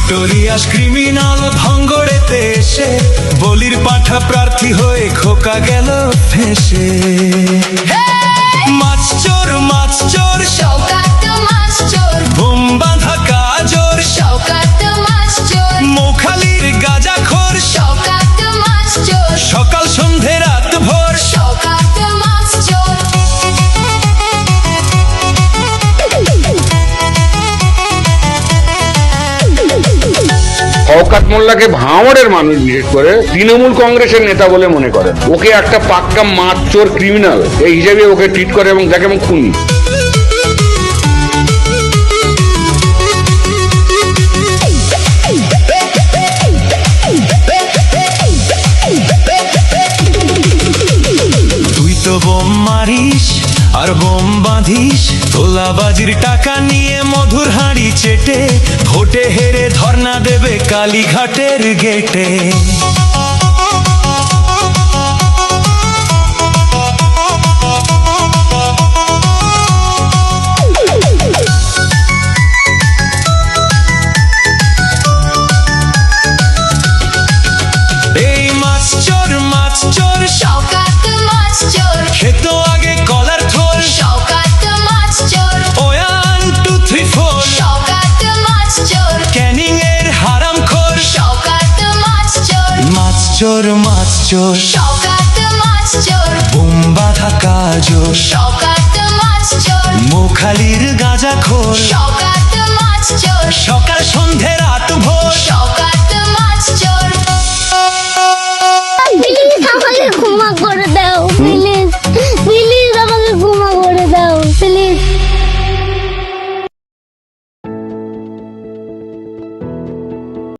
Victorious criminal ভাঙ্গড়েতে এসে বলির পাঠা প্রার্থী হয়ে খোকা গেল ফেসে। মাছ চোর শওকত মাছ চোর, বোম বাঁধা কাজর শওকত মাছ চোর, মৌখালির গাঁজাখোর শওকত মাছ চোর, সকাল সন্ধে রাত ভোর শওকত মাছ চোর। শওকত মোল্লাকে ভাঙড়ের মানুষ বিশেষ করে তৃণমূল কংগ্রেসের নেতা বলে মনে করেন। ওকে একটা পাক্কা মাছ চোর ক্রিমিনাল এই হিসেবে ওকে ট্রিট করে এবং যাকে এবং খুনি। তুই তো বোম মারিস আর বোম বাঁধিস, তোলাবাজির টাকা নিয়ে মধুর হাঁড়ি চেটে ভোটে হেরে ধর্ণা দেবে কালীঘাটের গেটে। এই মাছ চোর শওকত মাছ চোর, খেতো আগে কলার থোর, শওকত মাছ চোর, 1 2 3 4 শওকত মাছ চোর, ক্যানিং এর হারাম খোর। শওকত মাছ চোর, মাছ চোর শওকত মাছ চোর, বোম বাঁধা কাজর শওকত মাছ চোর, মৌখালির গাঁজাখোর শওকত মাছ চোর, সকাল সন্ধে রাত ভোর। শওকত মাছ চোর। প্লিজ আমাকে ক্ষমা করে দাও।